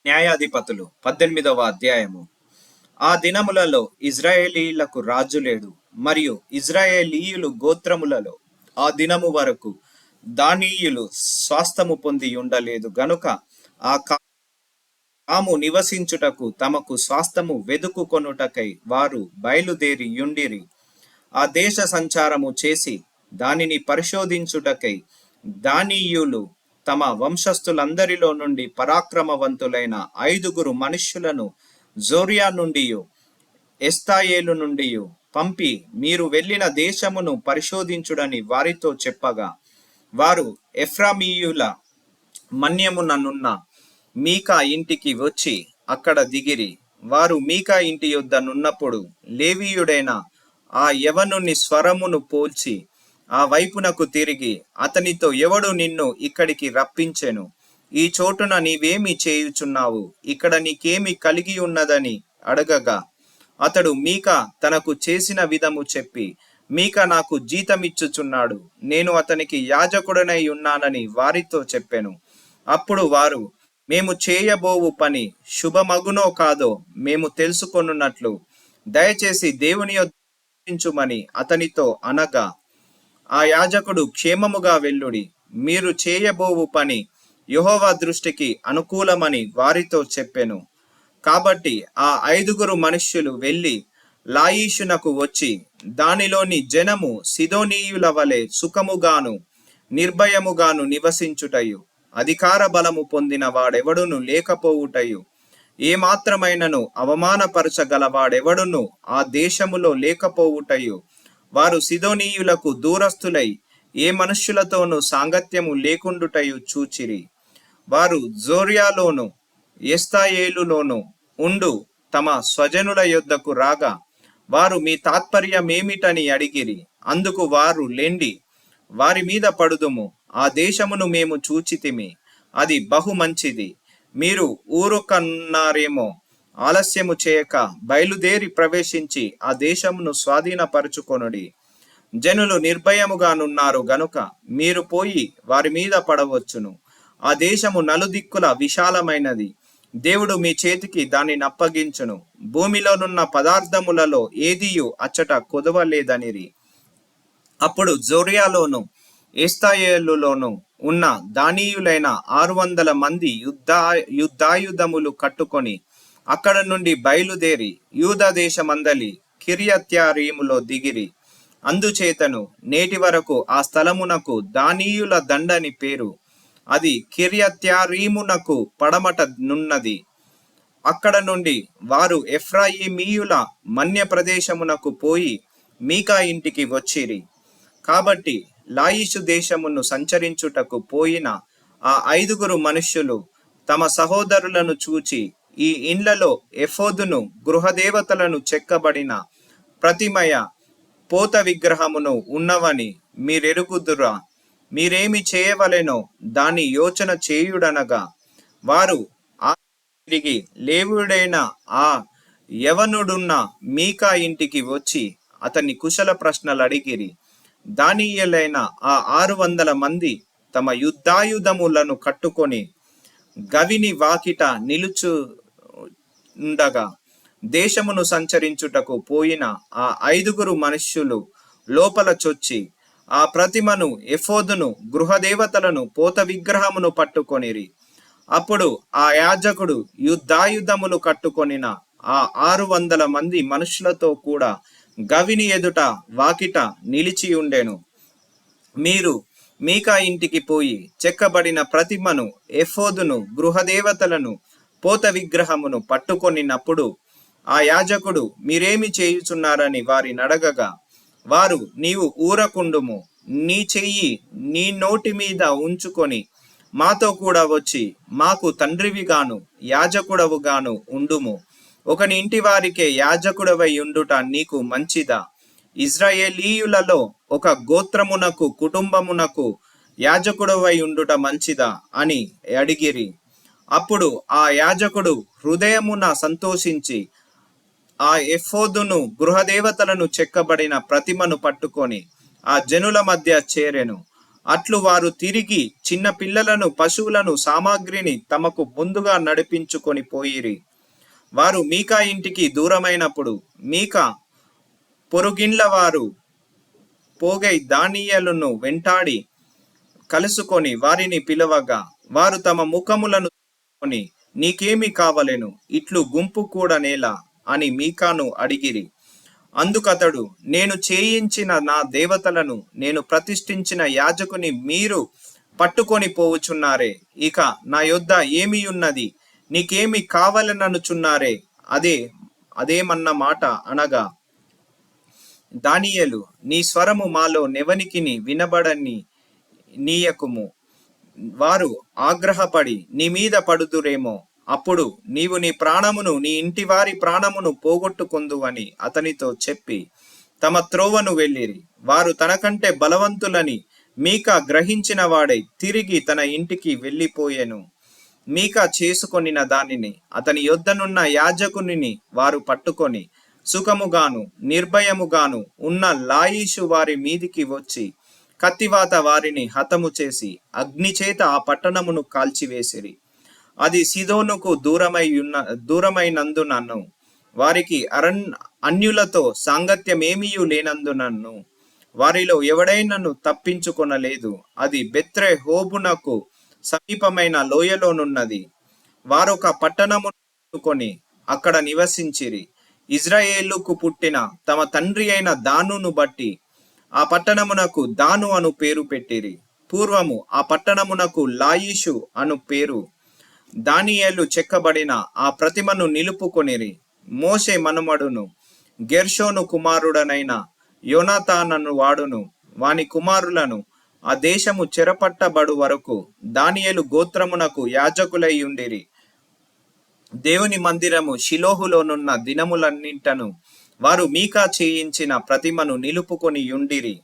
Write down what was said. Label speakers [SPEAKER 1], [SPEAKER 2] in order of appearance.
[SPEAKER 1] న్యాయాధిపతులు 18వ అధ్యాయము. ఆ దినములలో ఇజ్రాయేలీయులకు రాజు లేడు, మరియు ఇజ్రాయేలీయులు గోత్రములలో ఆ దినము వరకు దానీయులు స్వాస్థ్యము పొంది ఉండలేదు గనుక ఆ తాము నివసించుటకు తమకు స్వాస్థ్యము వెదుకుకొనుటకై వారు బయలుదేరి యుండిరి. ఆ దేశ సంచారము చేసి దానిని పరిశోధించుటకై దానీయులు తమ వంశస్థులందరిలో నుండి పరాక్రమవంతులైన 5 మనుష్యులను జోరియా నుండి ఎస్తాయేలు నుండి పంపి మీరు వెళ్ళిన దేశమును పరిశోధించుడని వారితో చెప్పగా, వారు ఎఫ్రామీయుల మన్యముననున్న మీకా ఇంటికి వచ్చి అక్కడ దిగిరి. వారు మీకా ఇంటి యొద్ద నున్నప్పుడు లేవీయుడైన ఆ యవనుని స్వరమును పోల్చి ఆ వైపునకు తిరిగి అతనితో, ఎవడు నిన్ను ఇక్కడికి రప్పించెను? ఈ చోటున నీవేమి చేయుచున్నావు? ఇక్కడ నీకేమి కలిగి ఉన్నదని అడగగా, అతడు మీకా తనకు చేసిన విధము చెప్పి, మీకా నాకు జీతమిచ్చుచున్నాడు, నేను అతనికి యాజకుడనై ఉన్నానని వారితో చెప్పెను. అప్పుడు వారు, మేము చేయబోవు పని శుభమగునో కాదో మేము తెలుసుకొనున్నట్లు దయచేసి దేవుని యొద్ద అతనితో అనగా, ఆ యాజకుడు, క్షేమముగా వెళ్ళుడి, మీరు చేయబోవు పని యెహోవా దృష్టికి అనుకూలమని వారితో చెప్పెను. కాబట్టి ఆ 5 మనుష్యులు వెళ్ళి లాయిషునకు వచ్చి దానిలోని జనము సిదోనీయుల వలె సుఖముగాను నిర్భయముగాను నివసించుటయు, అధికార బలము పొందిన వాడెవడును లేకపోవుటయు, ఏమాత్రమైనను అవమానపరచగలవాడెవడును ఆ దేశములో లేకపోవుటయు, వారు సిదోనీయులకు దూరస్థులై ఏ మనుష్యులతోనూ సాంగత్యము లేకుండుటయు చూచిరి. వారు జోర్యాలోను ఎస్తాయేలులోను ఉండు తమ స్వజనుల యొద్దకు రాగా, వారు మీ తాత్పర్యమేమిటని అడిగిరి. అందుకు వారు, లెండి, వారి మీద పడుదుము, ఆ దేశమును మేము చూచితిమి, అది బహు మంచిది, మీరు ఊరుకన్నారేమో, ఆలస్యము చేయక బయలుదేరి ప్రవేశించి ఆ దేశమును స్వాధీనపరచుకొనుడి. జనులు నిర్భయముగానున్నారు గనుక మీరు పోయి వారి మీద పడవచ్చును. ఆ దేశము నలుదిక్కుల విశాలమైనది, దేవుడు మీ చేతికి దానిని అప్పగించును. భూమిలోనున్న పదార్థములలో ఏదియు అచ్చట కొదవలేదనిరి. అప్పుడు జోర్యాలోను ఎస్తాయేలులోను ఉన్న దానీయులైన 600 మంది యుద్ధాయుధములు కట్టుకొని అక్కడ నుండి బయలుదేరి యూదా దేశమందలి కిర్యత్యారీములో దిగిరి. అందుచేతను నేటి వరకు ఆ స్థలమునకు దానీయుల దండని పేరు. అది కిర్యత్యారీమునకు పడమట నున్నది. అక్కడ నుండి వారు ఎఫ్రాయిమీయుల మన్య ప్రదేశమునకు పోయి మీకా ఇంటికి వచ్చిరి. కాబట్టి లాయిషు దేశమును సంచరించుటకు పోయిన ఆ 5 మనుష్యులు తమ సహోదరులను చూచి, ఈ ఇండ్లలో ఎఫోదును, గృహదేవతలను చెక్కబడిన ప్రతిమయ, పోత విగ్రహమును ఉన్నవని మీరెరుగుదురా? మీరేమి చేయవలెనో దాని యోచన చేయుడనగా, వారు తిరిగి లేవుడైన ఆ యవనుడున్న మీకా ఇంటికి వచ్చి అతన్ని కుశల ప్రశ్నలు అడిగిరి. దానీయులైన ఆ 600 మంది తమ యుద్ధాయుధములను కట్టుకొని గవిని వాకిట నిలుచుండగా, దేశమును సంచరించుటకు పోయిన ఆ 5 మనుష్యులు లోపల చొచ్చి ఆ ప్రతిమను, ఎఫోదును, గృహదేవతలను, పోత విగ్రహమును పట్టుకొనిరి. అప్పుడు ఆ యాజకుడు యుద్ధాయుధములు కట్టుకొనిన ఆ 600 మంది మనుషులతో కూడా గవిని ఎదుట వాకిట నిలిచి ఉండెను. మీరు మీకా ఇంటికి పోయి చెక్కబడిన ప్రతిమను, ఎఫోదును, గృహదేవతలను, పోత విగ్రహమును పట్టుకొనినప్పుడు ఆ యాజకుడు, మీరేమి చేయుచున్నారని వారిని అడగగా, వారు, నీవు ఊరకుండుము, నీ చెయ్యి నీ నోటి మీద ఉంచుకొని మాతో కూడా వచ్చి మాకు తండ్రివిగాను యాజకుడవుగాను ఉండుము. ఒకని ఇంటి వారికే యాజకుడవై ఉండుట నీకు మంచిదా? ఇజ్రాయేలీయులలో ఒక గోత్రమునకు, కుటుంబమునకు యాజకుడవై ఉండుట మంచిదా అని అడిగిరి. అప్పుడు ఆ యాజకుడు హృదయమున సంతోషించి ఆ ఎఫోదును, గృహదేవతలను చెక్కబడిన ప్రతిమను పట్టుకొని ఆ జనుల మధ్య చేరెను. అట్లు వారు తిరిగి చిన్న పిల్లలను, పశువులను, సామాగ్రిని తమకు ముందుగా నడిపించుకొని పోయిరి. వారు మీకా ఇంటికి దూరమైనప్పుడు మీకా పొరుగిండ్ల వారు పోగై దానియేలును వెంటాడి కలుసుకొని వారిని పిలవగా, వారు తమ ముఖములను కొని, నీకేమి కావలెను, ఇట్లు గుంపు కూడా నేలా అని మీకాను అడిగిరి. అందుకతడు, నేను చేయించిన నా దేవతలను, నేను ప్రతిష్ఠించిన యాజకుని మీరు పట్టుకొని పోవుచున్నారే. ఇక నా యొద్ద ఏమియున్నది, నీకేమి కావలననుచున్నారే, అదేమన్న మాట అనగా, దానియేలు, నీ స్వరము మాలో నెవనికిని వినబడని నీయకుము. వారు ఆగ్రహపడి నీ మీద పడుదురేమో, అప్పుడు నీవు నీ ప్రాణమును, నీ ఇంటి వారి ప్రాణమును పోగొట్టుకొందువని అతనితో చెప్పి తమ త్రోవను వెళ్ళిరి. వారు తనకంటే బలవంతులని మీకా గ్రహించిన వాడై తిరిగి తన ఇంటికి వెళ్ళిపోయెను. మీకా చేసుకొనిన దానిని అతని యొద్దనున్న యాజకునిని వారు పట్టుకొని సుఖముగాను నిర్భయముగాను ఉన్న లాయిషు వారి మీదికి వచ్చి కత్తివాత వారిని హతము చేసి అగ్నిచేత ఆ పట్టణమును కాల్చివేసిరి. అది సిదోనుకు దూరమైనందునను వారికి అన్యులతో సాంగత్యమేమియూ లేనందునను వారిలో ఎవడైనను తప్పించుకొనలేదు. అది బెత్రెహోబునకు సమీపమైన లోయలోనున్నది. వారొక పట్టణమును కొని అక్కడ నివసించిరి. ఇజ్రాయేలుకు పుట్టిన తమ తండ్రి అయిన దానును బట్టి ఆ పట్టణమునకు దాను అను పేరు పెట్టిరి. పూర్వము ఆ పట్టణమునకు లాయిషు అను పేరు. దానియేలు చెక్కబడిన ఆ ప్రతిమను నిలుపుకొనిరి. మోషే మనుమడును గెర్షోను కుమారుడనైన యోనాతానను వాడును వాని కుమారులను ఆ దేశము చెరపట్టబడు వరకు దానియేలు గోత్రమునకు యాజకులై ఉండిరి. దేవుని మందిరము షిలోహులోనున్న దినములన్నింటను వారు మీకా చేయించిన ప్రతిమను నిలుపుకొని యుండిరి.